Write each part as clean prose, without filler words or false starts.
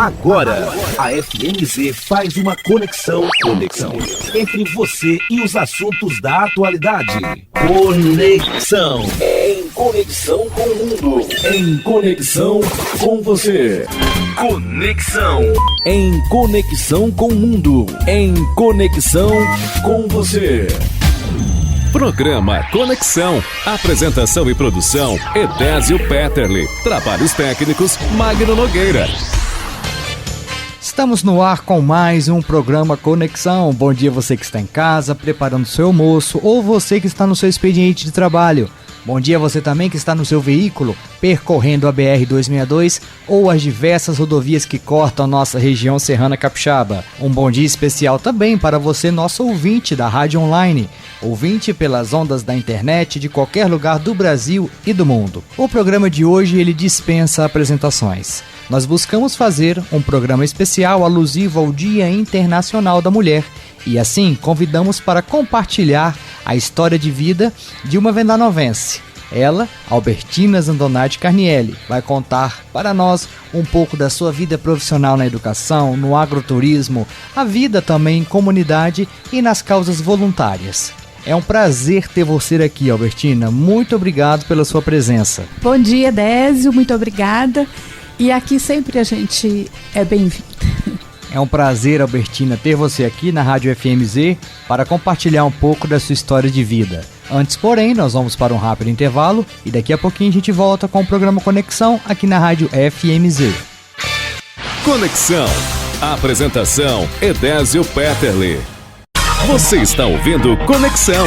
Agora, a FMZ faz uma conexão entre você e os assuntos da atualidade. Conexão. Em conexão com o mundo. Em conexão com você. Conexão. Em conexão com o mundo. Em conexão com você. Programa Conexão. Apresentação e produção, Edésio Petterle. Trabalhos técnicos, Magno Nogueira. Estamos no ar com mais um programa Conexão. Bom dia você que está em casa, preparando seu almoço, ou você que está no seu expediente de trabalho. Bom dia você também que está no seu veículo, percorrendo a BR-262 ou as diversas rodovias que cortam nossa região serrana capixaba. Um bom dia especial também para você, nosso ouvinte da rádio online, ouvinte pelas ondas da internet de qualquer lugar do Brasil e do mundo. O programa de hoje ele dispensa apresentações. Nós buscamos fazer um programa especial alusivo ao Dia Internacional da Mulher e assim convidamos para compartilhar a história de vida de uma vendanovense. Ela, Albertina Zandonati Carnielli, vai contar para nós um pouco da sua vida profissional na educação, no agroturismo, a vida também em comunidade e nas causas voluntárias. É um prazer ter você aqui, Albertina. Muito obrigado pela sua presença. Bom dia, Désio. Muito obrigada. E aqui sempre a gente é bem-vindo. É um prazer, Albertina, ter você aqui na Rádio FMZ para compartilhar um pouco da sua história de vida. Antes, porém, nós vamos para um rápido intervalo e daqui a pouquinho a gente volta com o programa Conexão aqui na Rádio FMZ. Conexão. Apresentação, Edésio Petterle. Você está ouvindo Conexão.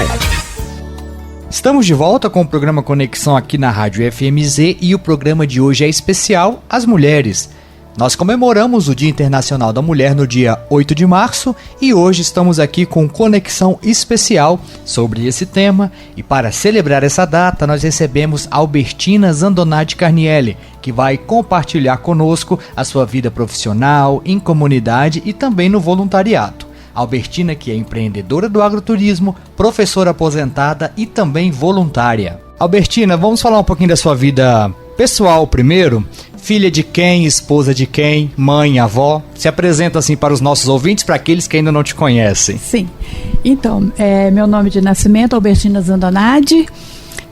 Estamos de volta com o programa Conexão aqui na Rádio FMZ e o programa de hoje é especial às mulheres. Nós comemoramos o Dia Internacional da Mulher no dia 8 de março e hoje estamos aqui com conexão especial sobre esse tema e para celebrar essa data nós recebemos Albertina Zandonati Carnielli, que vai compartilhar conosco a sua vida profissional, em comunidade e também no voluntariado. Albertina, que é empreendedora do agroturismo, professora aposentada e também voluntária. Albertina, vamos falar um pouquinho da sua vida pessoal primeiro. Filha de quem, esposa de quem, mãe, avó? Se apresenta assim para os nossos ouvintes, para aqueles que ainda não te conhecem. Sim. Então, meu nome de nascimento, Albertina Zandonati.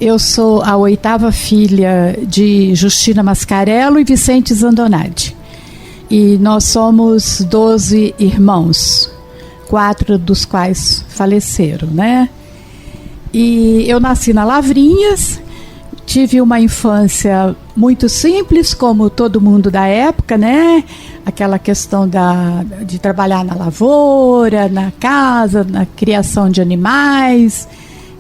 Eu sou a 8ª filha de Justina Mascarello e Vicente Zandonati. E nós somos 12 irmãos, 4 dos quais faleceram, né? E eu nasci na Lavrinhas. Tive uma infância muito simples, como todo mundo da época, né? Aquela questão de trabalhar na lavoura, na casa, na criação de animais,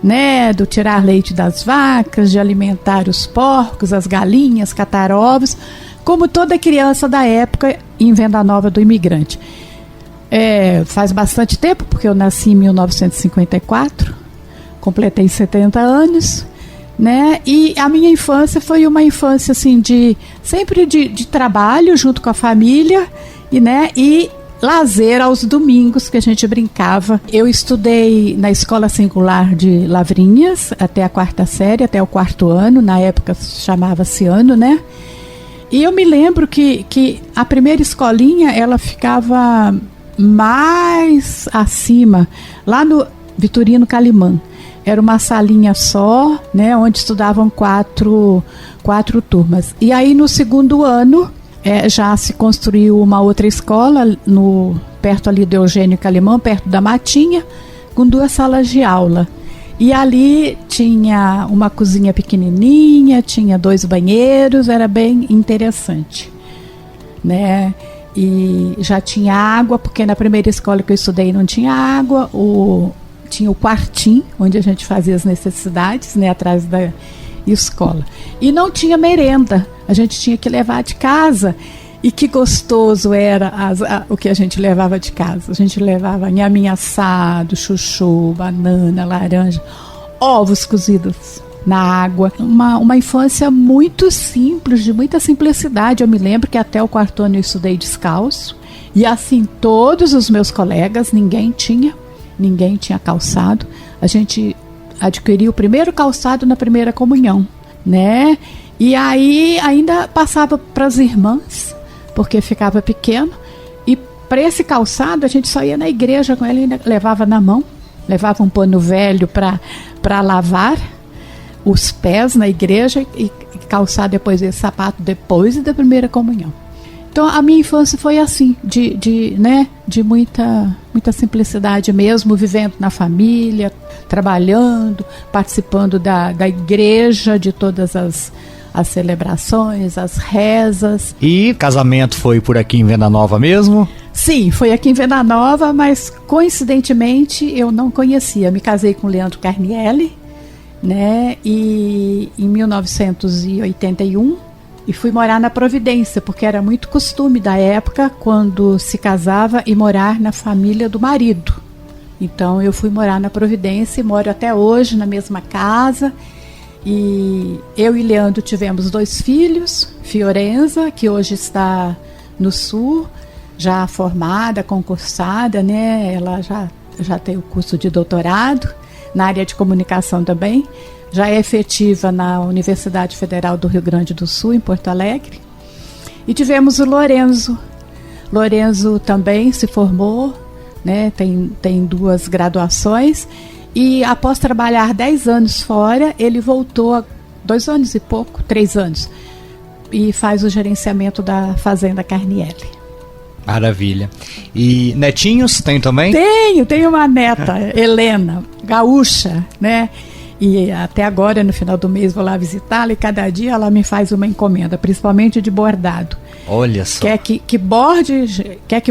né? Do tirar leite das vacas, de alimentar os porcos, as galinhas, catar ovos, como toda criança da época em Venda Nova do Imigrante. Faz bastante tempo, porque eu nasci em 1954, completei 70 anos. Né? E a minha infância foi uma infância assim, sempre de trabalho junto com a família e lazer aos domingos que a gente brincava. Eu estudei na Escola Singular de Lavrinhas até a 4ª série, até o 4º ano, na época chamava-se ano, né? E eu me lembro que a primeira escolinha ela ficava mais acima, lá no Vitorino Calimã. Era uma salinha só, né, onde estudavam quatro turmas. E aí no 2º ano já se construiu uma outra escola perto ali do Eugênio Calimã, perto da Matinha, com 2 salas de aula. E ali tinha uma cozinha pequenininha, tinha 2 banheiros, era bem interessante, né? E já tinha água, porque na primeira escola que eu estudei não tinha água, tinha o quartinho, onde a gente fazia as necessidades, né, atrás da escola. E não tinha merenda, a gente tinha que levar de casa. E que gostoso era o que a gente levava de casa. A gente levava inhaminha assado, chuchu, banana, laranja, ovos cozidos na água. Uma infância muito simples, de muita simplicidade. Eu me lembro que até o 4º ano eu estudei descalço. E assim, todos os meus colegas, ninguém tinha calçado. A gente adquiriu o primeiro calçado na primeira comunhão, né? E aí ainda passava para as irmãs, porque ficava pequeno. E para esse calçado a gente só ia na igreja com ele, ainda levava na mão, levava um pano velho para lavar os pés na igreja e calçar depois esse sapato depois da primeira comunhão. Então a minha infância foi assim, de muita simplicidade mesmo, vivendo na família, trabalhando, participando da igreja, de todas as celebrações, as rezas. E casamento foi por aqui em Venda Nova mesmo? Sim, foi aqui em Venda Nova, mas coincidentemente eu não conhecia. Me casei com o Leandro Carnielli, né? E em 1981 e fui morar na Providência, porque era muito costume da época, quando se casava, e morar na família do marido. Então eu fui morar na Providência e moro até hoje na mesma casa. E eu e Leandro tivemos 2 filhos, Fiorenza, que hoje está no Sul, já formada, concursada, né? Ela já tem o curso de doutorado na área de comunicação também, já é efetiva na Universidade Federal do Rio Grande do Sul, em Porto Alegre. E tivemos o Lorenzo. Lorenzo também se formou, né? Tem 2 graduações. E após trabalhar 10 anos fora, ele voltou há 2 anos e pouco, 3 anos, e faz o gerenciamento da Fazenda Carnielli. Maravilha. E netinhos tem também? Tenho uma neta, Helena, gaúcha, né? E até agora, no final do mês, vou lá visitá-la e cada dia ela me faz uma encomenda, principalmente de bordado. Olha só. Quer que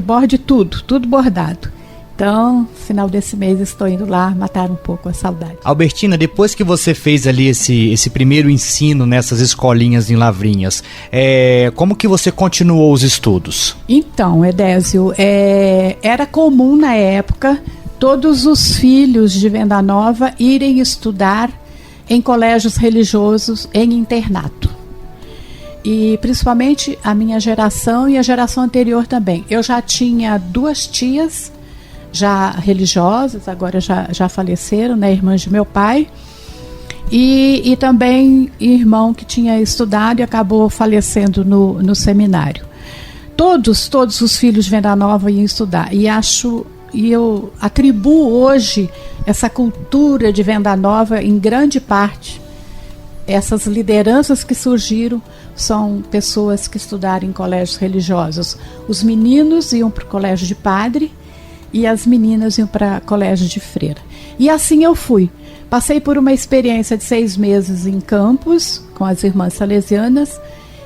borde tudo bordado. Então, final desse mês estou indo lá matar um pouco a saudade. Albertina, depois que você fez ali esse primeiro ensino nessas escolinhas em Lavrinhas, como que você continuou os estudos? Então, Edésio, era comum na época todos os filhos de Venda Nova irem estudar em colégios religiosos em internato. E principalmente a minha geração e a geração anterior também. Eu já tinha 2 tias já religiosas, agora já faleceram, né, irmãs de meu pai, e também irmão que tinha estudado e acabou falecendo no seminário. Todos os filhos de Venda Nova iam estudar, e eu atribuo hoje essa cultura de Venda Nova, em grande parte, essas lideranças que surgiram são pessoas que estudaram em colégios religiosos. Os meninos iam para o colégio de padre, e as meninas iam para colégio de freira. E assim eu fui. Passei por uma experiência de 6 meses em Campos, com as irmãs salesianas,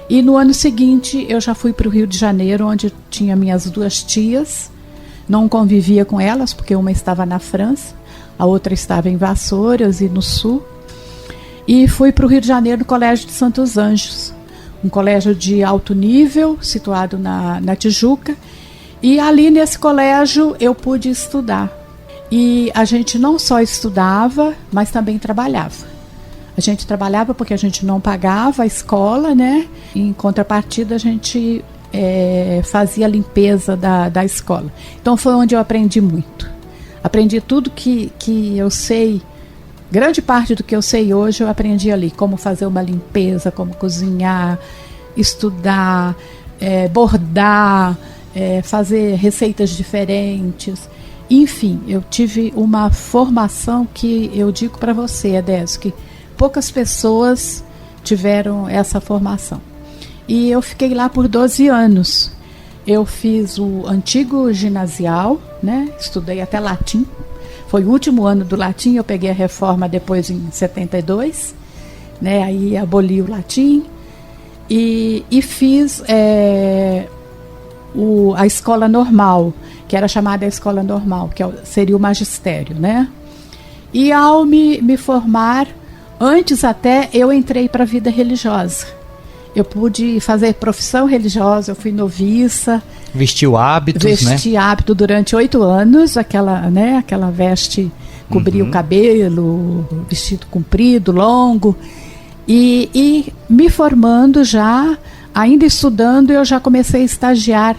e no ano seguinte eu já fui para o Rio de Janeiro, onde tinha minhas 2 tias. Não convivia com elas, porque uma estava na França, a outra estava em Vassouras e no Sul. E fui para o Rio de Janeiro, no Colégio de Santos Anjos, um colégio de alto nível, situado na Tijuca. E ali nesse colégio eu pude estudar. E a gente não só estudava, mas também trabalhava. A gente trabalhava porque a gente não pagava a escola, né? Em contrapartida, a gente fazia a limpeza da escola. Então foi onde eu aprendi muito. Aprendi tudo que eu sei. Grande parte do que eu sei hoje eu aprendi ali. Como fazer uma limpeza, como cozinhar, estudar, bordar, fazer receitas diferentes. Enfim, eu tive uma formação que eu digo para você, Edésio, que poucas pessoas tiveram essa formação. E eu fiquei lá por 12 anos. Eu fiz o antigo ginasial, né? Estudei até latim. Foi o último ano do latim, eu peguei a reforma depois em 72, né? Aí aboli o latim e fiz a escola normal, que era chamada a escola normal, que seria o magistério, né? E ao me formar, antes até eu entrei para a vida religiosa. Eu pude fazer profissão religiosa, eu fui noviça. Vestiu hábitos, né? Vesti hábito durante 8 anos, aquela veste cobria o cabelo, vestido comprido, longo. E me formando já, ainda estudando, eu já comecei a estagiar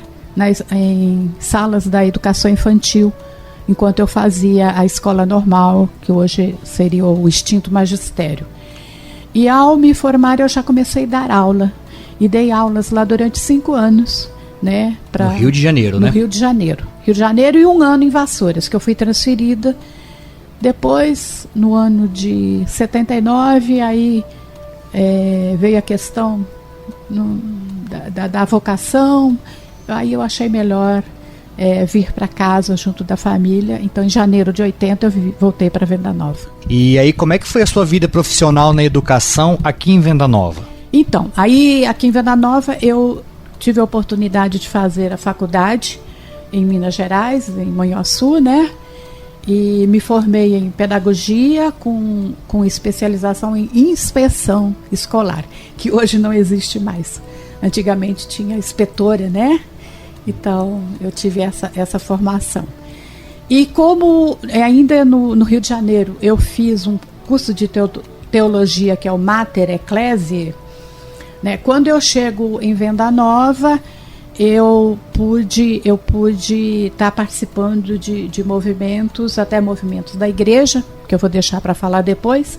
em salas da educação infantil, enquanto eu fazia a escola normal, que hoje seria o extinto magistério. E ao me formar eu já comecei a dar aula, e dei aulas lá durante 5 anos, né? No Rio de Janeiro, né? No Rio de Janeiro. Rio de Janeiro e um ano em Vassouras, que eu fui transferida. Depois, no ano de 79, aí veio a questão da vocação. Aí eu achei melhor vir para casa junto da família. Então, em janeiro de 80, eu voltei para Venda Nova. E aí, como é que foi a sua vida profissional na educação aqui em Venda Nova? Então, aí aqui em Venda Nova, eu tive a oportunidade de fazer a faculdade em Minas Gerais, em Manhuaçu, né? E me formei em pedagogia com especialização em inspeção escolar, que hoje não existe mais. Antigamente tinha inspetora, né? Então, eu tive essa formação. E como ainda no Rio de Janeiro eu fiz um curso de teologia, que é o Mater Ecclesiae, né? Quando eu chego em Venda Nova, eu pude estar participando de movimentos, até movimentos da igreja, que eu vou deixar para falar depois.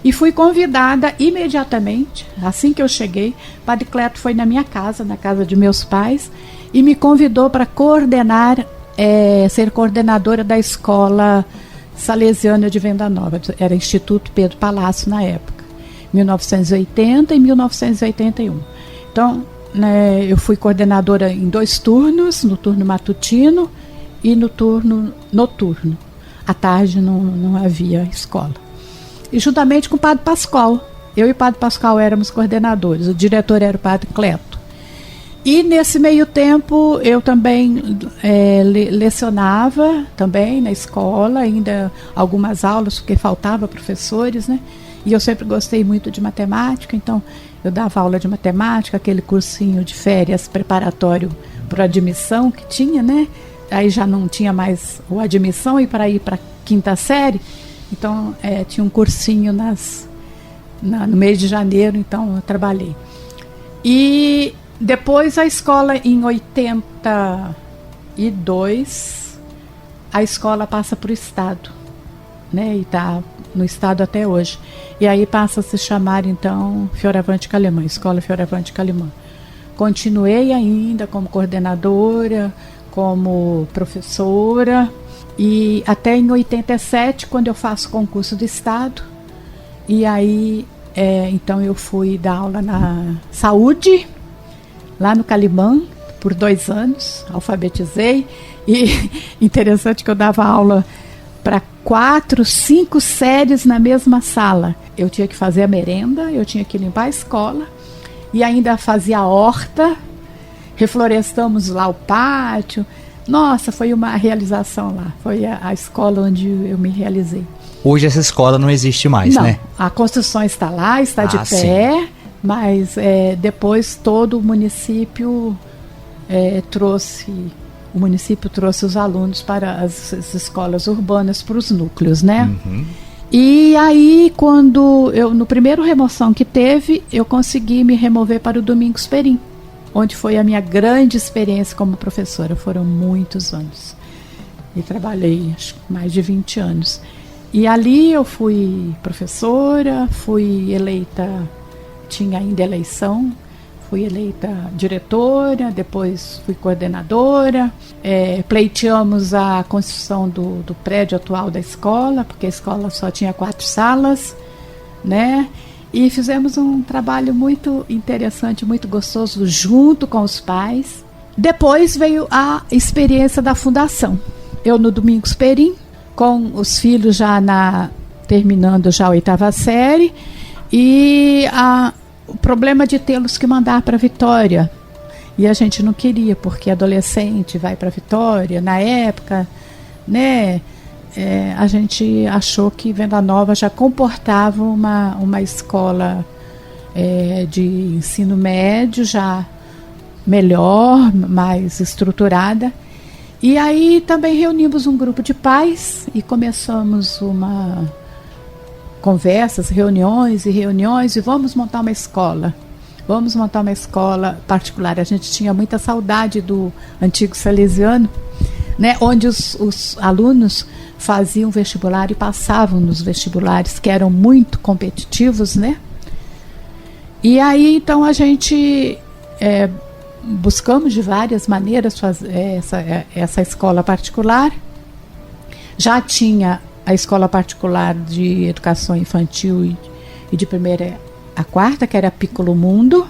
E fui convidada imediatamente, assim que eu cheguei. Padre Cleto foi na minha casa, na casa de meus pais, e me convidou para ser coordenadora da escola salesiana de Venda Nova. Era Instituto Pedro Palácio na época, 1980 e 1981. Então, né, eu fui coordenadora em 2 turnos, no turno matutino e no turno noturno. À tarde não havia escola. E juntamente com o Padre Pascoal. Eu e o Padre Pascoal éramos coordenadores, o diretor era o Padre Cleto. E nesse meio tempo eu também lecionava também na escola, ainda algumas aulas, porque faltava professores, né? E eu sempre gostei muito de matemática, então eu dava aula de matemática, aquele cursinho de férias preparatório para admissão que tinha, né? Aí já não tinha mais o admissão e para ir para a 5ª série. Então, tinha um cursinho no mês de janeiro, então eu trabalhei. E depois a escola, em 82, a escola passa para o Estado, né? E está no Estado até hoje. E aí passa a se chamar, então, Fioravante Calimã, Escola Fioravante Calimã. Continuei ainda como coordenadora, como professora. E até em 87, quando eu faço concurso do Estado, e aí, então eu fui dar aula na saúde, lá no Calimã, por 2 anos, alfabetizei, e interessante que eu dava aula para 4, 5 séries na mesma sala. Eu tinha que fazer a merenda, eu tinha que limpar a escola, e ainda fazia a horta, reflorestamos lá o pátio. Nossa, foi uma realização lá. Foi a escola onde eu me realizei. Hoje essa escola não existe mais, não, né? A construção está lá, está de pé, sim. Mas depois todo o município trouxe os alunos para as escolas urbanas, para os núcleos, né? Uhum. E aí, no primeiro remoção que teve, eu consegui me remover para o Domingos Perim, onde foi a minha grande experiência como professora. Foram muitos anos. E trabalhei, acho que mais de 20 anos. E ali eu fui professora, fui eleita, tinha ainda eleição, fui eleita diretora, depois fui coordenadora. Pleiteamos a construção do prédio atual da escola, porque a escola só tinha 4 salas, né? E fizemos um trabalho muito interessante, muito gostoso, junto com os pais. Depois veio a experiência da fundação. Eu no Domingos Perim, com os filhos já terminando já a 8ª série, e o problema de tê-los que mandar para Vitória. E a gente não queria, porque adolescente vai para Vitória, na época, né? A gente achou que Venda Nova já comportava uma escola de ensino médio já melhor, mais estruturada. E aí também reunimos um grupo de pais e começamos conversas, reuniões, e vamos montar uma escola. Vamos montar uma escola particular. A gente tinha muita saudade do antigo salesiano, né, onde os alunos faziam vestibular e passavam nos vestibulares, que eram muito competitivos, né? E aí, então, a gente buscamos de várias maneiras fazer essa escola particular. Já tinha a escola particular de educação infantil e de primeira a quarta, que era a Piccolo Mundo.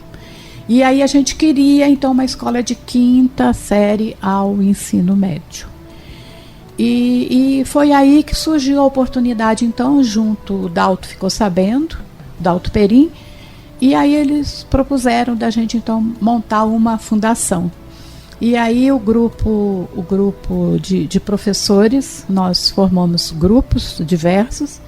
E aí a gente queria, então, uma escola de 5ª série ao ensino médio. E foi aí que surgiu a oportunidade, então, junto, o Dalto ficou sabendo, Dalto Perim, e aí eles propuseram da gente, então, montar uma fundação. E aí o grupo de professores, nós formamos grupos diversos.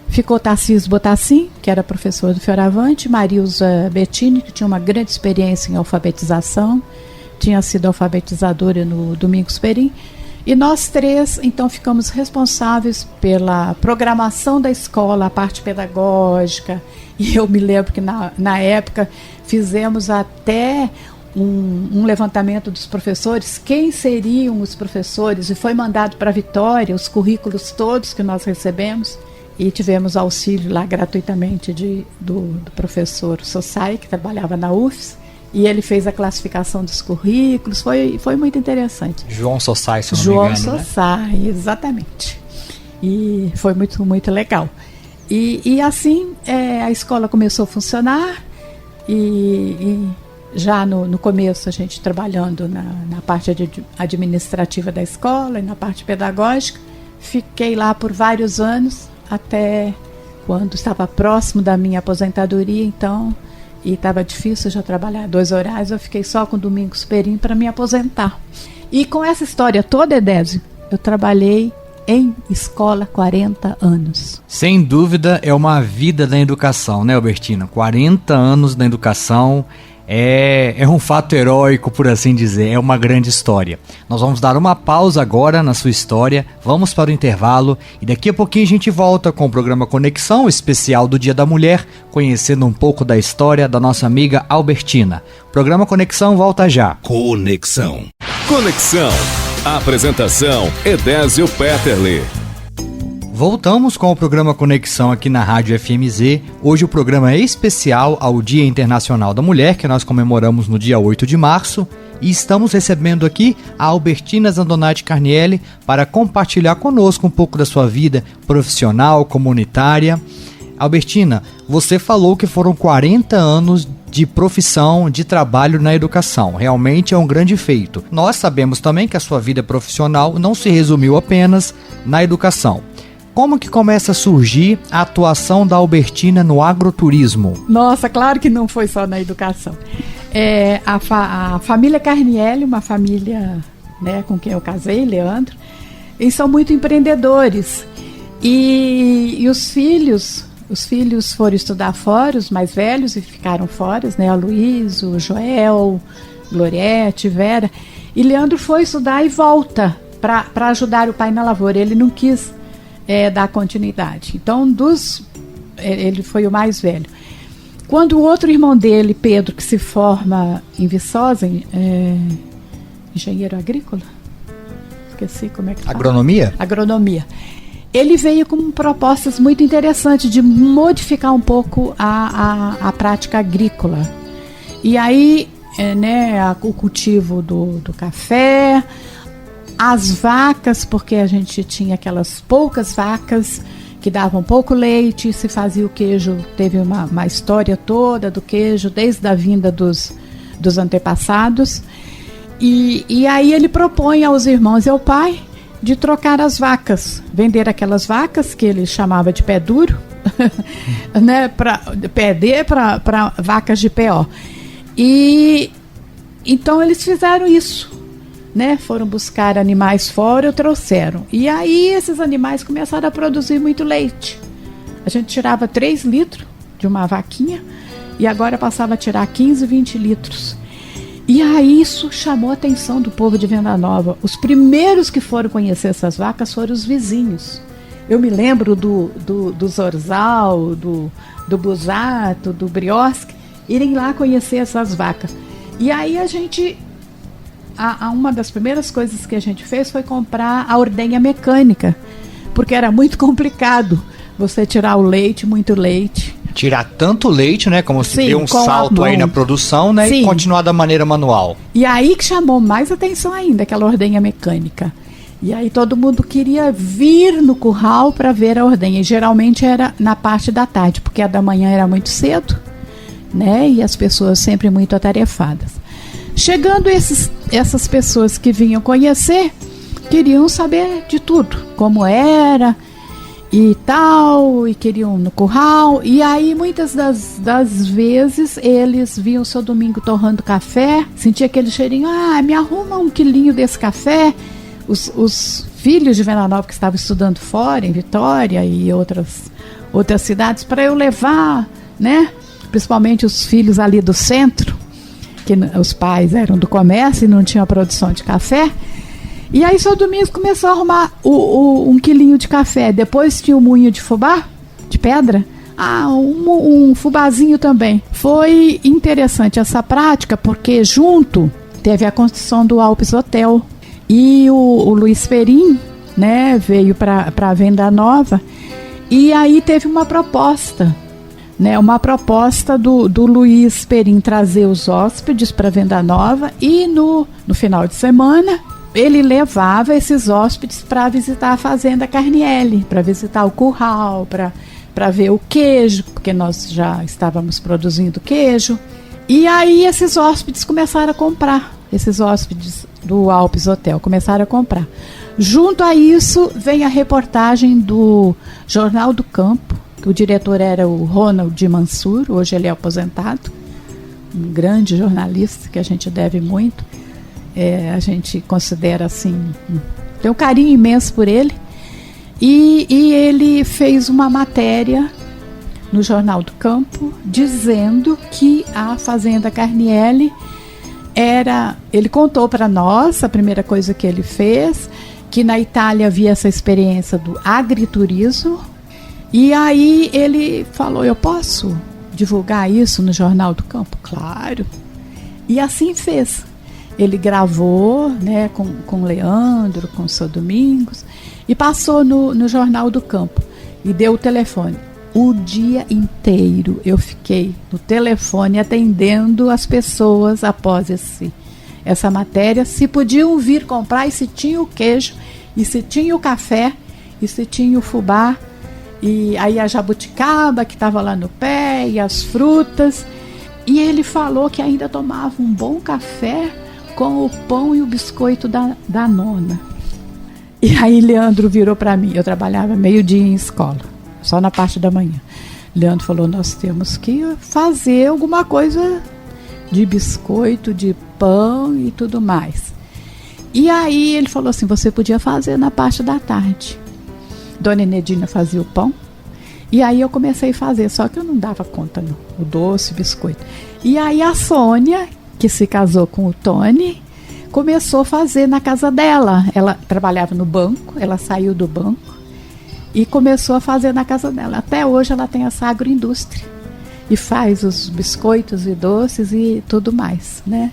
Ficou Tarcísio Botassin, que era professor do Fioravante, Marilza Bettini, que tinha uma grande experiência em alfabetização, tinha sido alfabetizadora no Domingos Perim. E nós 3, então, ficamos responsáveis pela programação da escola, a parte pedagógica. E eu me lembro que na época fizemos até um levantamento dos professores, quem seriam os professores, e foi mandado para Vitória os currículos todos que nós recebemos, e tivemos auxílio lá gratuitamente do professor Sossai, que trabalhava na UFS, e ele fez a classificação dos currículos, foi muito interessante. João Sossai, se eu não João me engano, Sossai, né? Exatamente. E foi muito, muito legal. E assim a escola começou a funcionar, e já no começo a gente trabalhando na parte administrativa da escola e na parte pedagógica. Fiquei lá por vários anos, até quando estava próximo da minha aposentadoria, então, e estava difícil já trabalhar 2 horários, eu fiquei só com Domingos Perim para me aposentar. E com essa história toda, Edésio, eu trabalhei em escola 40 anos. Sem dúvida é uma vida da educação, né, Albertina? 40 anos na educação é um fato heróico, por assim dizer, é uma grande história. Nós vamos dar uma pausa agora na sua história, vamos para o intervalo e daqui a pouquinho a gente volta com o programa Conexão, especial do Dia da Mulher, conhecendo um pouco da história da nossa amiga Albertina. O programa Conexão volta já. Conexão. Conexão. Apresentação: Edésio Petterle. Voltamos com o programa Conexão aqui na Rádio FMZ. Hoje o programa é especial ao Dia Internacional da Mulher, que nós comemoramos no dia 8 de março. E estamos recebendo aqui a Albertina Zandonati Carnielli para compartilhar conosco um pouco da sua vida profissional, comunitária. Albertina, você falou que foram 40 anos de profissão, de trabalho na educação. Realmente é um grande feito. Nós sabemos também que a sua vida profissional não se resumiu apenas na educação. Como que começa a surgir a atuação da Albertina no agroturismo? Nossa, claro que não foi só na educação. A família Carnielli, uma família, né, com quem eu casei, Leandro, eles são muito empreendedores. E os filhos foram estudar fora, os mais velhos, e ficaram fora, né? O Luiz, o Joel, Gloriete, Vera. E Leandro foi estudar e volta para ajudar o pai na lavoura. Ele não quis dar continuidade. Então, ele foi o mais velho. Quando o outro irmão dele, Pedro, que se forma em Viçosa, engenheiro agrícola, esqueci como é que fala. Agronomia? Agronomia. Ele veio com propostas muito interessantes de modificar um pouco a prática agrícola. E aí, o cultivo do café, as vacas, porque a gente tinha aquelas poucas vacas que davam pouco leite, se fazia o queijo, teve uma história toda do queijo, desde a vinda dos antepassados. E aí ele propõe aos irmãos e ao pai de trocar as vacas, vender aquelas vacas que ele chamava de pé duro, né, pé D para vacas de PO. E então eles fizeram isso, né? Foram buscar animais fora e trouxeram. E aí esses animais começaram a produzir muito leite. A gente tirava 3 litros de uma vaquinha e agora passava a tirar 15, 20 litros. E aí isso chamou a atenção do povo de Venda Nova. Os primeiros que foram conhecer essas vacas foram os vizinhos. Eu me lembro do Zorzal, do Busato, do Brioski, irem lá conhecer essas vacas. E aí uma das primeiras coisas que a gente fez foi comprar a ordenha mecânica, porque era muito complicado você tirar o leite, muito leite, Tirar tanto leite, né? Como se Sim, deu um com a salto mão. aí na produção, né? Sim. E continuar da maneira manual. E aí que chamou mais atenção ainda, aquela ordenha mecânica. E aí todo mundo queria vir no curral para ver a ordenha. E geralmente era na parte da tarde, porque a da manhã era muito cedo, né? E as pessoas sempre muito atarefadas. Chegando essas pessoas que vinham conhecer, queriam saber de tudo, como era e tal, e queriam no curral. E aí muitas das vezes eles viam o seu Domingo torrando café, sentia aquele cheirinho, me arruma 1 quilinho desse café. Os filhos de Venda Nova que estavam estudando fora, em Vitória e outras cidades, para eu levar, né? Principalmente os filhos ali do centro, que os pais eram do comércio e não tinham produção de café. E aí seu Domingos começou a arrumar 1 quilinho de café. Depois tinha o moinho de fubá, de pedra. Um fubazinho também. Foi interessante essa prática, porque junto teve a construção do Alpes Hotel. E o Luiz Perim, né, veio para a Venda Nova. E aí teve uma proposta, né, do Luiz Perim trazer os hóspedes para a Venda Nova. E no final de semana ele levava esses hóspedes para visitar a Fazenda Carnielli, para visitar o curral, para ver o queijo, porque nós já estávamos produzindo queijo. E aí esses hóspedes começaram a comprar, esses hóspedes do Alpes Hotel começaram a comprar. Junto a isso vem a reportagem do Jornal do Campo, que o diretor era o Ronald Mansur, hoje ele é aposentado, um grande jornalista que a gente deve muito. A gente considera assim, tem um carinho imenso por ele. E ele fez uma matéria no Jornal do Campo dizendo que a Fazenda Carnielli ele contou para nós, a primeira coisa que ele fez, que na Itália havia essa experiência do agriturismo. E aí ele falou, eu posso divulgar isso no Jornal do Campo? Claro. E assim fez. Ele gravou, né, com o Leandro, com o seu Domingos, e passou no Jornal do Campo e deu o telefone. O dia inteiro eu fiquei no telefone atendendo as pessoas após essa matéria, se podiam vir comprar, e se tinha o queijo, e se tinha o café, e se tinha o fubá, e aí a jabuticaba que estava lá no pé, e as frutas. E ele falou que ainda tomava um bom café com o pão e o biscoito da nona. E aí Leandro virou para mim, eu trabalhava meio-dia em escola, só na parte da manhã. Leandro falou, nós temos que fazer alguma coisa de biscoito, de pão e tudo mais. E aí ele falou assim, você podia fazer na parte da tarde. Dona Enedina fazia o pão, e aí eu comecei a fazer, só que eu não dava conta não, o doce, o biscoito. E aí a Sônia, que se casou com o Tony, começou a fazer na casa dela. Ela trabalhava no banco, ela saiu do banco e começou a fazer na casa dela. Até hoje ela tem essa agroindústria e faz os biscoitos e doces e tudo mais, né?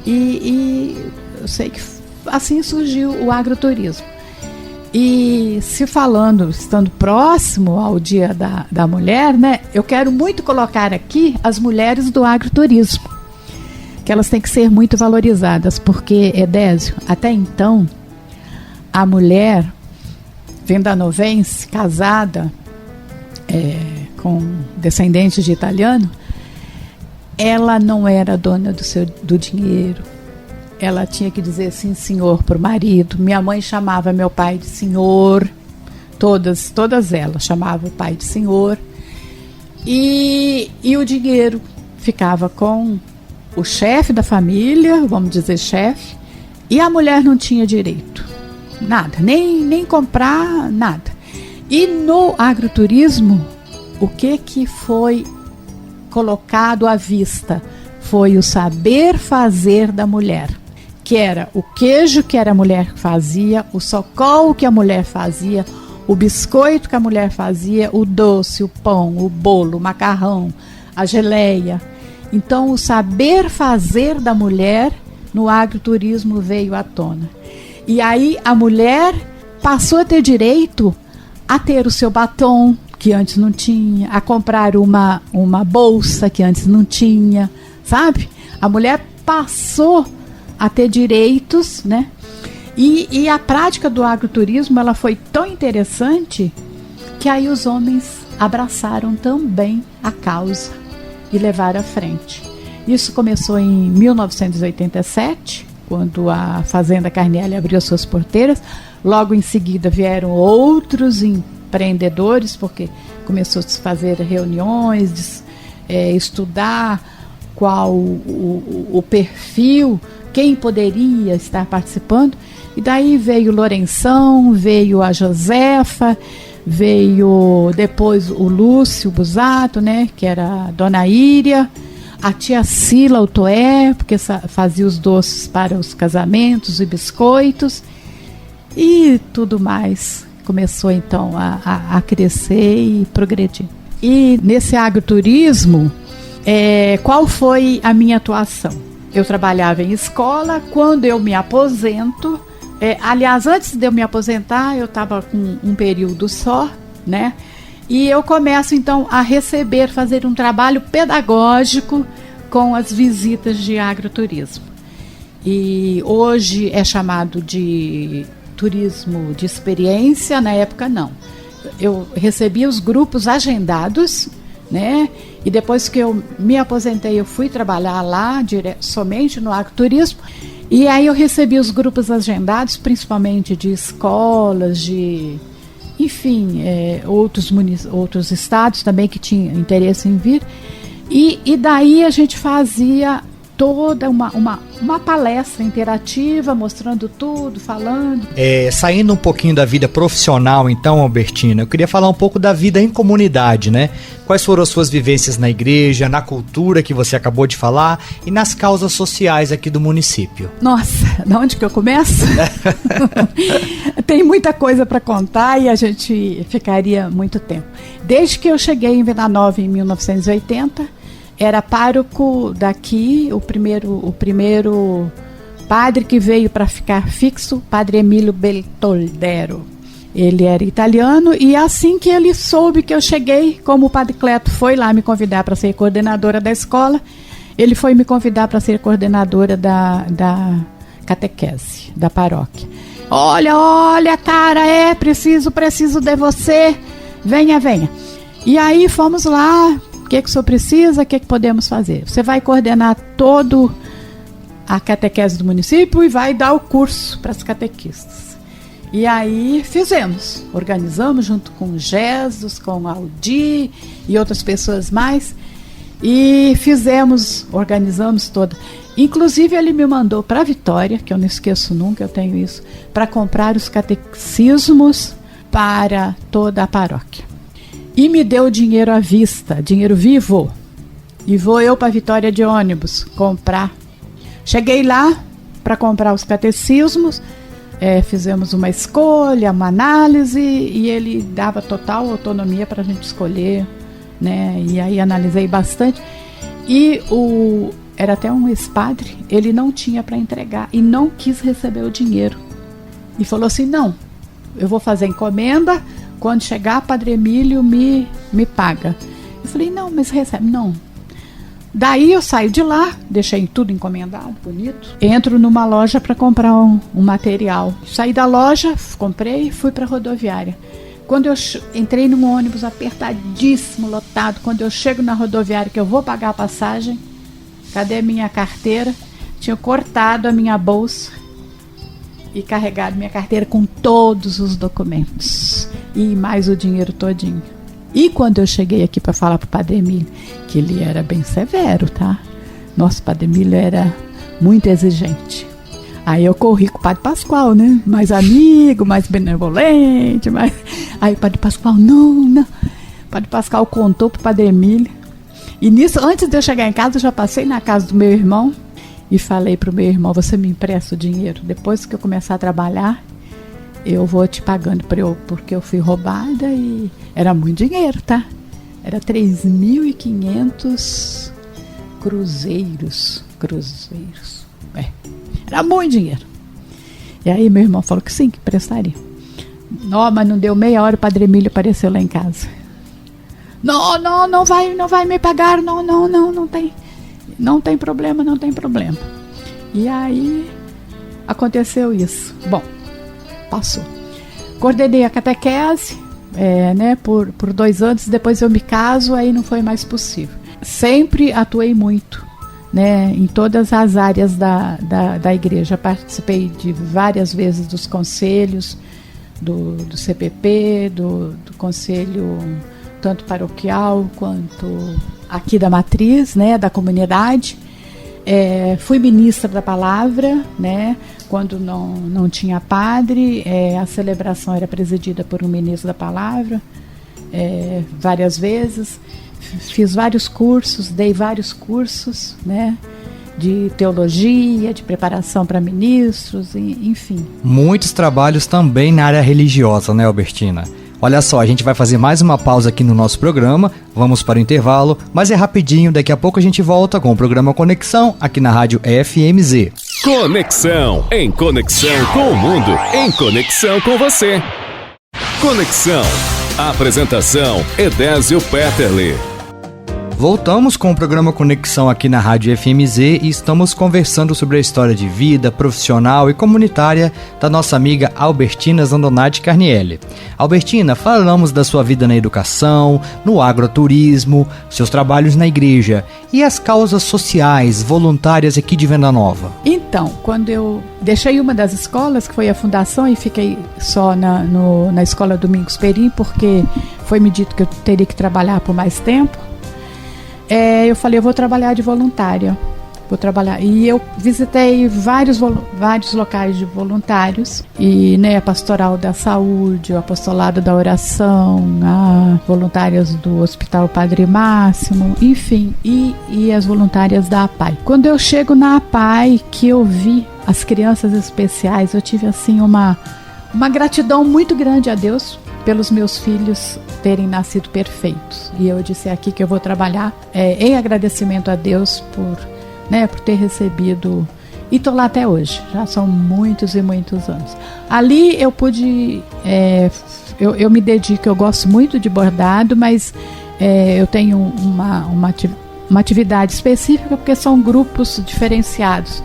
E eu sei que assim surgiu o agroturismo. E estando próximo ao Dia da Mulher, né, eu quero muito colocar aqui as mulheres do agroturismo, que elas têm que ser muito valorizadas, porque, Edésio, até então, a mulher vendanovense, casada, com descendentes de italiano, ela não era dona do dinheiro. Ela tinha que dizer sim, senhor, para o marido. Minha mãe chamava meu pai de senhor, todas elas chamavam o pai de senhor. E o dinheiro ficava com o chefe da família, vamos dizer chefe, e a mulher não tinha direito, nada, nem comprar nada. E no agroturismo, o que foi colocado à vista foi o saber fazer da mulher, que era o queijo que a mulher fazia, o socol que a mulher fazia, o biscoito que a mulher fazia, o doce, o pão, o bolo, o macarrão, a geleia. Então, o saber fazer da mulher no agroturismo veio à tona. E aí a mulher passou a ter direito a ter o seu batom, que antes não tinha, a comprar uma bolsa que antes não tinha, sabe? A mulher passou a ter direitos, né? E a prática do agroturismo, ela foi tão interessante que aí os homens abraçaram também a causa e levaram à frente. Isso começou em 1987, quando a Fazenda Carnielli abriu suas porteiras. Logo em seguida vieram outros empreendedores, porque começou a se fazer reuniões, estudar qual o perfil, quem poderia estar participando. E daí veio o Lourenção, veio a Josefa, veio depois o Lúcio Busato, né, que era a Dona Íria, a tia Cila Otoé, porque fazia os doces para os casamentos e biscoitos, e tudo mais. Começou então a crescer e progredir. E nesse agroturismo, qual foi a minha atuação? Eu trabalhava em escola. Quando eu me aposento, aliás, antes de eu me aposentar, eu estava com um período só, né? E eu começo então a fazer um trabalho pedagógico com as visitas de agroturismo. E hoje é chamado de turismo de experiência, na época não. Eu recebia os grupos agendados, né? E depois que eu me aposentei, eu fui trabalhar lá somente no agroturismo. E aí eu recebi os grupos agendados, principalmente de escolas, de, enfim, outros estados também que tinham interesse em vir. E daí a gente fazia toda uma palestra interativa, mostrando tudo, falando. Saindo um pouquinho da vida profissional, então, Albertina, eu queria falar um pouco da vida em comunidade, né? Quais foram as suas vivências na igreja, na cultura que você acabou de falar e nas causas sociais aqui do município? Nossa, de onde que eu começo? Tem muita coisa para contar e a gente ficaria muito tempo. Desde que eu cheguei em Vila Nova em 1980, era pároco daqui, o primeiro padre que veio para ficar fixo, Padre Emílio Beltoldero. Ele era italiano e assim que ele soube que eu cheguei, como o Padre Cleto foi lá me convidar para ser coordenadora da escola, ele foi me convidar para ser coordenadora da catequese, da paróquia. Olha, cara, preciso de você, venha. E aí fomos lá. O que o senhor precisa? O que podemos fazer? Você vai coordenar todo a catequese do município e vai dar o curso para as catequistas. E aí organizamos junto com Jesus, com Aldi e outras pessoas mais, e organizamos toda. Inclusive ele me mandou para Vitória, que eu não esqueço nunca, eu tenho isso, para comprar os catecismos para toda a paróquia. E me deu dinheiro à vista, dinheiro vivo. E vou eu para Vitória de ônibus comprar. Cheguei lá para comprar os catecismos, fizemos uma escolha, uma análise, e ele dava total autonomia para a gente escolher, né? E aí analisei bastante. E era até um ex-padre, ele não tinha para entregar e não quis receber o dinheiro. E falou assim, não, eu vou fazer encomenda, quando chegar, Padre Emílio me paga. Eu falei, não, mas recebe. Não. Daí eu saio de lá, deixei tudo encomendado, bonito. Entro numa loja para comprar um material. Saí da loja, comprei e fui para a rodoviária. Quando eu entrei num ônibus apertadíssimo, lotado, quando eu chego na rodoviária, que eu vou pagar a passagem, cadê a minha carteira? Tinha cortado a minha bolsa e carregado minha carteira com todos os documentos e mais o dinheiro todinho. E quando eu cheguei aqui para falar pro Padre Emílio, que ele era bem severo, tá? Nosso Padre Emílio era muito exigente. Aí eu corri com o Padre Pascoal, né? Mais amigo, mais benevolente, mais... Aí o Padre Pascoal, não. O Padre Pascoal contou pro Padre Emílio. E nisso, antes de eu chegar em casa, eu já passei na casa do meu irmão e falei pro meu irmão, você me empresta o dinheiro? Depois que eu começar a trabalhar, eu vou te pagando porque eu fui roubada e era muito dinheiro, tá? Era 3.500 cruzeiros. Era muito dinheiro. E aí meu irmão falou que sim, que prestaria. Não, mas não deu meia hora, o Padre Emílio apareceu lá em casa. Não vai me pagar, não tem problema. E aí aconteceu isso. Bom, passou. Coordenei a catequese, né, por 2 anos, depois eu me caso, aí não foi mais possível. Sempre atuei muito, né, em todas as áreas da igreja. Participei de várias vezes dos conselhos, do CPP, do conselho tanto paroquial quanto aqui da matriz, né, da comunidade. Fui ministra da palavra, né, quando não tinha padre, a celebração era presidida por um ministro da palavra, várias vezes. Fiz vários cursos, dei vários cursos, né, de teologia, de preparação para ministros, enfim. Muitos trabalhos também na área religiosa, né, Albertina? Olha só, a gente vai fazer mais uma pausa aqui no nosso programa, vamos para o intervalo, mas é rapidinho, daqui a pouco a gente volta com o programa Conexão, aqui na rádio FMZ. Conexão, em conexão com o mundo, em conexão com você. Conexão, apresentação Edésio Petterle. Voltamos com o programa Conexão aqui na Rádio FMZ e estamos conversando sobre a história de vida, profissional e comunitária da nossa amiga Albertina Zandonati Carnielli. Albertina, falamos da sua vida na educação, no agroturismo, seus trabalhos na igreja e as causas sociais, voluntárias aqui de Venda Nova. Então, quando eu deixei uma das escolas, que foi a fundação, e fiquei só na escola Domingos Perim, porque foi me dito que eu teria que trabalhar por mais tempo, eu falei, eu vou trabalhar de voluntária. E eu visitei vários locais de voluntários, e, né, a pastoral da saúde, o apostolado da oração, voluntárias do Hospital Padre Máximo, enfim, e as voluntárias da APAI. Quando eu chego na APAI, que eu vi as crianças especiais, eu tive assim uma gratidão muito grande a Deus pelos meus filhos terem nascido perfeitos. E eu disse, é aqui que eu vou trabalhar, em agradecimento a Deus por ter recebido, e estou lá até hoje, já são muitos e muitos anos. Ali eu pude, eu me dedico, eu gosto muito de bordado, mas eu tenho uma atividade específica, porque são grupos diferenciados.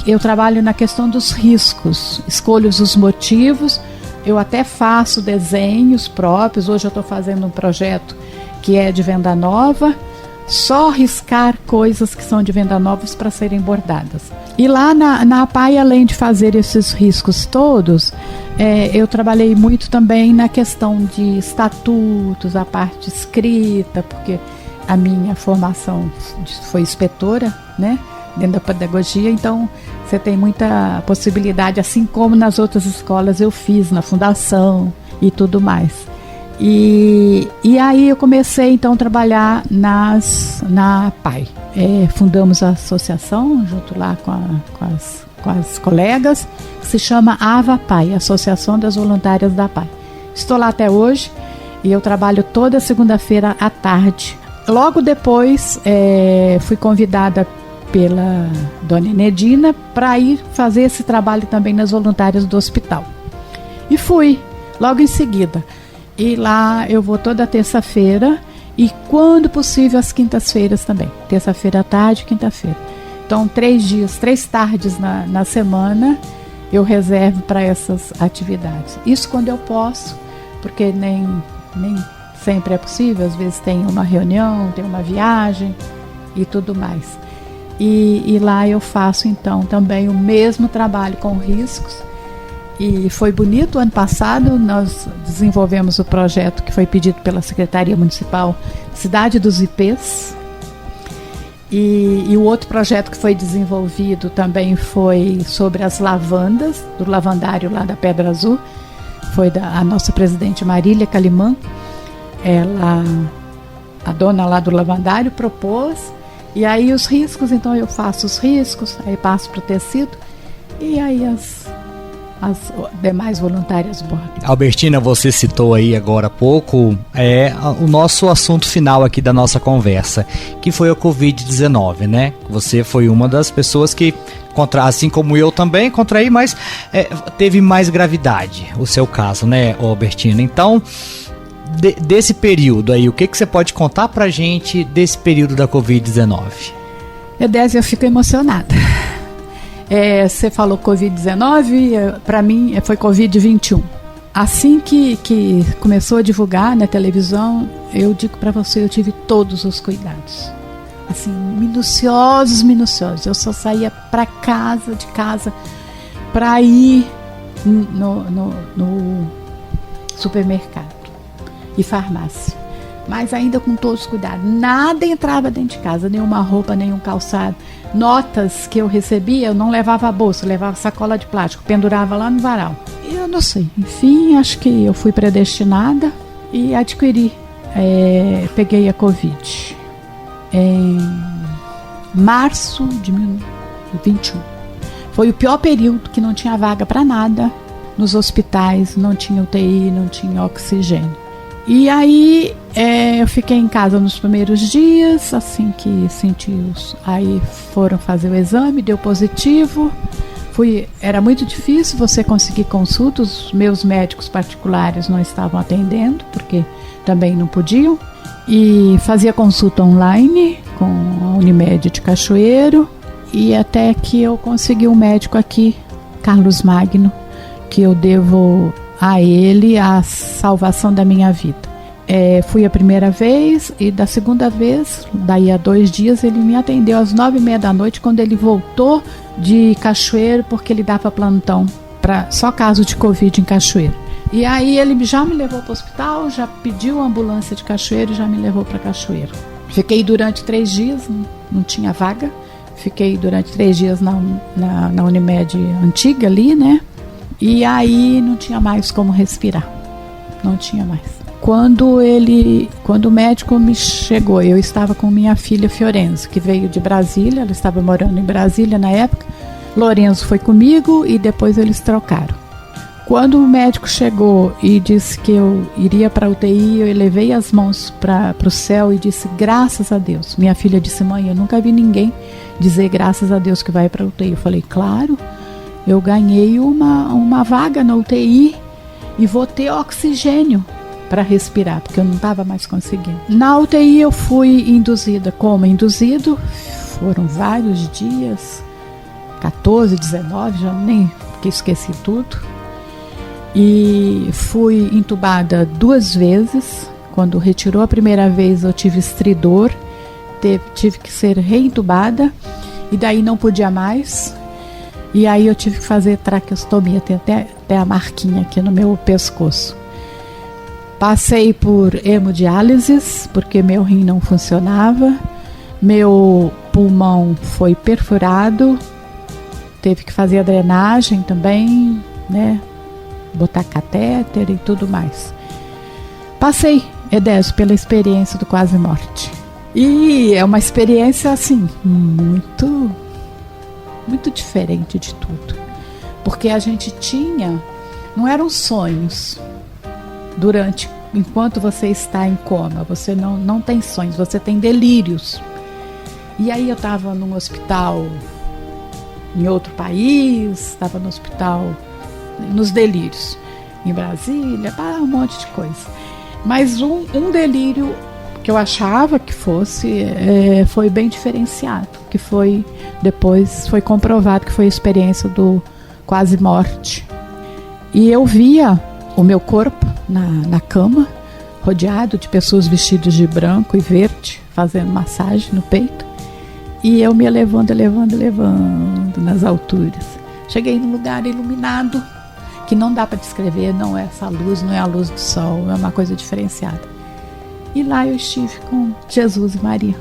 Eu trabalho na questão dos riscos, escolho os motivos, eu até faço desenhos próprios. Hoje eu estou fazendo um projeto que é de Venda Nova, só riscar coisas que são de Venda Novas para serem bordadas. E lá na APAI, além de fazer esses riscos todos, eu trabalhei muito também na questão de estatutos, a parte escrita, porque a minha formação foi inspetora, né, dentro da pedagogia, então você tem muita possibilidade, assim como nas outras escolas eu fiz, na fundação e tudo mais. E aí eu comecei então a trabalhar na APAI. Fundamos a associação junto lá com as colegas, que se chama AVAPAI, Associação das Voluntárias da APAI. Estou lá até hoje e eu trabalho toda segunda-feira à tarde. Logo depois fui convidada pela dona Inedina para ir fazer esse trabalho também nas voluntárias do hospital. E fui, logo em seguida. E lá eu vou toda terça-feira e, quando possível, às quintas-feiras também. Terça-feira à tarde, quinta-feira. Então, 3 tardes na semana eu reservo para essas atividades. Isso quando eu posso, porque nem sempre é possível. Às vezes tem uma reunião, tem uma viagem e tudo mais. E lá eu faço então também o mesmo trabalho com riscos. E foi bonito. Ano passado nós desenvolvemos o projeto que foi pedido pela Secretaria Municipal, Cidade dos Ipês. E o outro projeto que foi desenvolvido também foi sobre as lavandas, do lavandário lá da Pedra Azul. Foi a nossa presidente Marília Calimã. Ela, a dona lá do lavandário, propôs. E aí os riscos, então eu faço os riscos, aí passo para o tecido, e aí as demais voluntárias bordam. Albertina, você citou aí agora há pouco o nosso assunto final aqui da nossa conversa, que foi o Covid-19, né? Você foi uma das pessoas que, assim como eu também, contraí, mas teve mais gravidade, o seu caso, né, Albertina? Então, desse período aí, o que você pode contar pra gente desse período da Covid-19? Edésio, eu fico emocionada. Você falou Covid-19, para mim foi Covid-21. Assim que começou a divulgar na televisão, eu digo para você, eu tive todos os cuidados. Assim, minuciosos. Eu só saía de casa, para ir no supermercado e farmácia. Mas ainda com todos os cuidados. Nada entrava dentro de casa, nenhuma roupa, nenhum calçado. Notas que eu recebia, eu não levava a bolsa, eu levava sacola de plástico, pendurava lá no varal. E eu não sei. Enfim, acho que eu fui predestinada e adquiri. Peguei a Covid em março de 2021. Foi o pior período, que não tinha vaga para nada nos hospitais, não tinha UTI, não tinha oxigênio. E aí eu fiquei em casa nos primeiros dias, assim que senti aí foram fazer o exame, deu positivo. Era muito difícil você conseguir consulta, os meus médicos particulares não estavam atendendo, porque também não podiam. E fazia consulta online com a Unimed de Cachoeiro, e até que eu consegui um médico aqui, Carlos Magno, que eu devo a ele a salvação da minha vida. Fui a primeira vez, e da segunda vez, daí a 2 dias, ele me atendeu às 9h30 da noite, quando ele voltou de Cachoeiro, porque ele dava plantão para só caso de Covid em Cachoeiro. E aí ele já me levou para o hospital, já pediu a ambulância de Cachoeiro e já me levou para Cachoeiro. Fiquei durante 3 dias, não tinha vaga, fiquei durante 3 dias na Unimed antiga ali, né? E aí não tinha mais como respirar, não tinha mais. Quando o médico me chegou, eu estava com minha filha Fiorenzo, que veio de Brasília, ela estava morando em Brasília na época. Lorenzo foi comigo e depois eles trocaram. Quando o médico chegou e disse que eu iria para a UTI, eu elevei as mãos para o céu e disse, graças a Deus. Minha filha disse, mãe, eu nunca vi ninguém dizer graças a Deus que vai para a UTI. Eu falei, claro, eu ganhei uma vaga na UTI e vou ter oxigênio para respirar, porque eu não estava mais conseguindo. Na UTI eu fui induzida. Como induzido? Foram vários dias, 14, 19, já nem esqueci tudo. E fui entubada 2 vezes. Quando retirou a primeira vez eu tive estridor, tive que ser reentubada, e daí não podia mais. E aí eu tive que fazer traqueostomia, tem até a marquinha aqui no meu pescoço. Passei por hemodiálise, porque meu rim não funcionava, meu pulmão foi perfurado, teve que fazer a drenagem também, né? Botar catéter e tudo mais. Passei, Edésio, pela experiência do quase morte. E é uma experiência, assim, muito, muito diferente de tudo. Porque a gente tinha, não eram sonhos. Enquanto você está em coma, você não tem sonhos, você tem delírios. E aí eu estava num hospital em outro país, estava no hospital nos delírios, em Brasília, um monte de coisa. Mas um delírio que eu achava que fosse, foi bem diferenciado, que depois foi comprovado que foi a experiência do quase morte. E eu via o meu corpo na cama, rodeado de pessoas vestidas de branco e verde, fazendo massagem no peito, e eu me elevando nas alturas. Cheguei num lugar iluminado, que não dá para descrever, não é essa luz, não é a luz do sol, é uma coisa diferenciada. E lá eu estive com Jesus e Maria.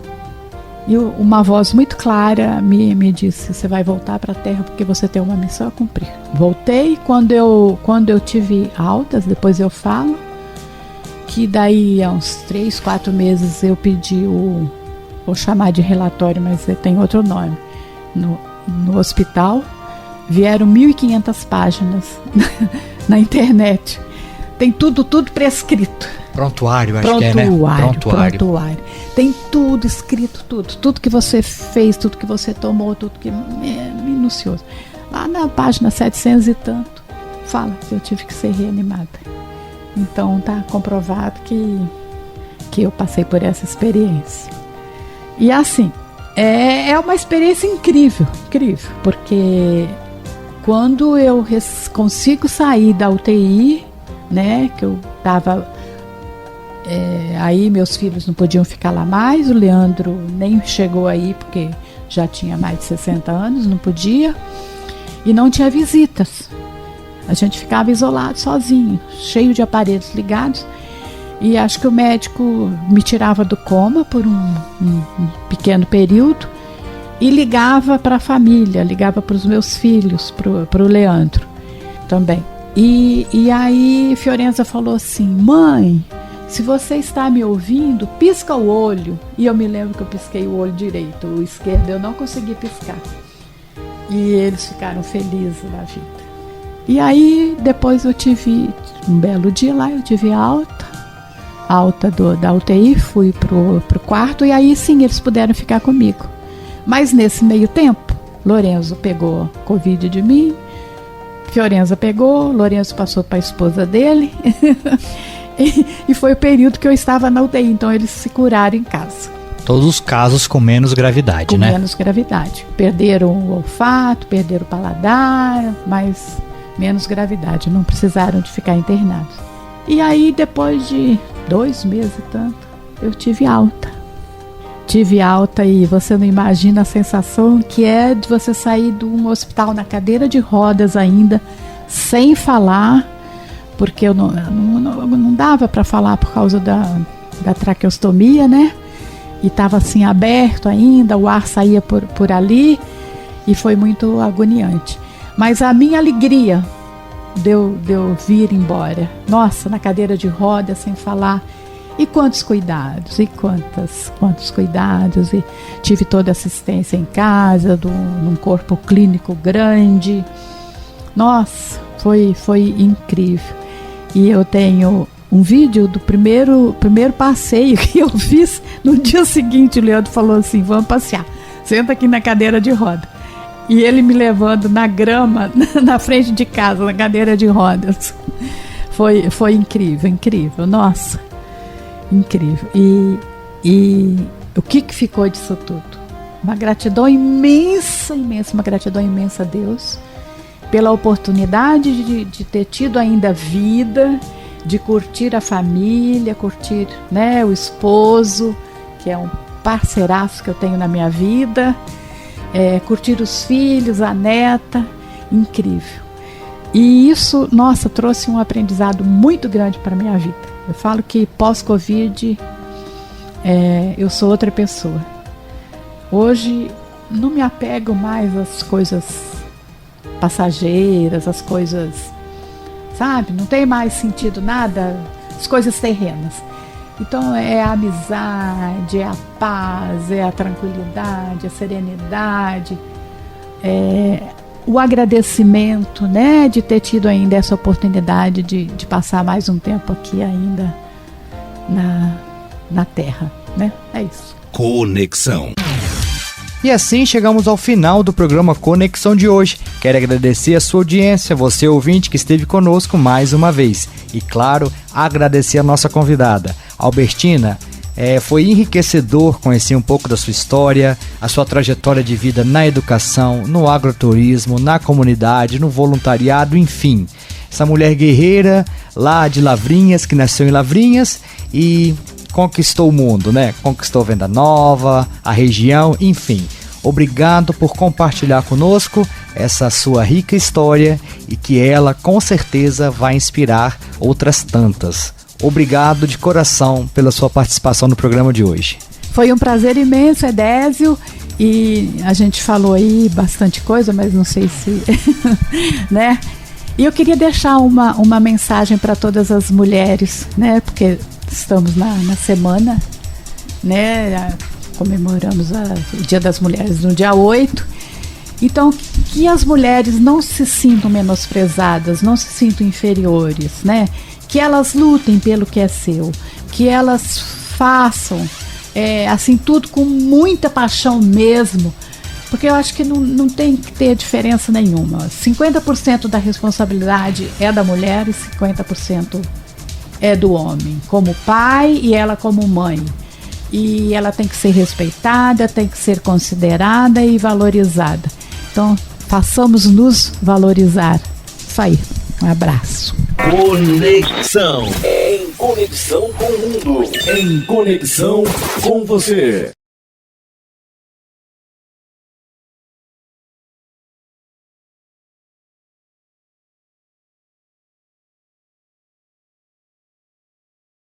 E uma voz muito clara me disse, você vai voltar para a terra porque você tem uma missão a cumprir. Voltei, quando eu tive altas, depois eu falo, que daí há uns 3, 4 meses eu pedi vou chamar de relatório, mas tem outro nome, no hospital. Vieram 1.500 páginas na internet. Tem tudo prescrito. Prontuário, acho que é, né? Prontuário. Tem tudo escrito, tudo que você fez, tudo que você tomou, tudo que é minucioso. Lá na página 700 e tanto, fala que eu tive que ser reanimada. Então tá comprovado que eu passei por essa experiência. E assim, é uma experiência incrível, porque quando eu consigo sair da UTI, né, que eu tava... aí meus filhos não podiam ficar lá mais, o Leandro nem chegou aí porque já tinha mais de 60 anos, não podia, e não tinha visitas. A gente ficava isolado, sozinho, cheio de aparelhos ligados, e acho que o médico me tirava do coma por um pequeno período e ligava para a família, ligava para os meus filhos, para o Leandro também. E aí Fiorenza falou assim: mãe, se você está me ouvindo, pisca o olho. E eu me lembro que eu pisquei o olho direito, o esquerdo eu não consegui piscar. E eles ficaram felizes da vida. E aí depois eu tive um belo dia lá, eu tive alta da UTI, fui pro quarto, e aí sim eles puderam ficar comigo. Mas nesse meio tempo, Lorenzo pegou Covid de mim, Fiorenza pegou, Lorenzo passou para a esposa dele e foi o período que eu estava na UTI, então eles se curaram em casa. Todos os casos com menos gravidade, né? Com menos gravidade. Perderam o olfato, perderam o paladar, mas menos gravidade, não precisaram de ficar internados. E aí depois de 2 meses e tanto, eu tive alta. E você não imagina a sensação que é de você sair de um hospital na cadeira de rodas ainda, sem falar, porque eu não dava para falar por causa da traqueostomia, né? E estava assim aberto ainda, o ar saía por ali e foi muito agoniante. Mas a minha alegria de eu vir embora, nossa, na cadeira de rodas, sem falar. E quantos cuidados, quantos cuidados, e tive toda a assistência em casa, num corpo clínico grande. Nossa, foi incrível. E eu tenho um vídeo do primeiro passeio que eu fiz. No dia seguinte o Leandro falou assim: vamos passear, senta aqui na cadeira de roda. E ele me levando na grama, na frente de casa, na cadeira de rodas. Foi incrível, nossa. Incrível. E o que ficou disso tudo? Uma gratidão imensa, uma gratidão imensa a Deus pela oportunidade de ter tido ainda vida, de curtir a família, curtir, né, o esposo, que é um parceiraço que eu tenho na minha vida, curtir os filhos, a neta, incrível. E isso, nossa, trouxe um aprendizado muito grande para a minha vida. Eu falo que pós-Covid eu sou outra pessoa. Hoje não me apego mais às coisas passageiras, às coisas, sabe? Não tem mais sentido nada, as coisas terrenas. Então é a amizade, é a paz, é a tranquilidade, a serenidade, o agradecimento, né, de ter tido ainda essa oportunidade de passar mais um tempo aqui ainda na Terra, né? É isso. Conexão. E assim chegamos ao final do programa Conexão de hoje. Quero agradecer a sua audiência, você ouvinte que esteve conosco mais uma vez. E claro, agradecer a nossa convidada, Albertina. Foi enriquecedor conhecer um pouco da sua história, a sua trajetória de vida na educação, no agroturismo, na comunidade, no voluntariado, enfim. Essa mulher guerreira lá de Lavrinhas, que nasceu em Lavrinhas e conquistou o mundo, né? Conquistou Venda Nova, a região, enfim. Obrigado por compartilhar conosco essa sua rica história e que ela com certeza vai inspirar outras tantas. Obrigado de coração pela sua participação no programa de hoje. Foi um prazer imenso, Edésio, e a gente falou aí bastante coisa, mas não sei se... né? E eu queria deixar uma mensagem para todas as mulheres, né? Porque estamos na semana, né? Comemoramos o Dia das Mulheres no dia 8. Então, que as mulheres não se sintam menosprezadas, não se sintam inferiores, né? Que elas lutem pelo que é seu, que elas façam assim tudo com muita paixão mesmo, porque eu acho que não tem que ter diferença nenhuma. 50% da responsabilidade é da mulher e 50% é do homem, como pai e ela como mãe. E ela tem que ser respeitada, tem que ser considerada e valorizada. Então, façamos nos valorizar. Isso aí. Um abraço. Conexão. Em conexão com o mundo. Em conexão com você.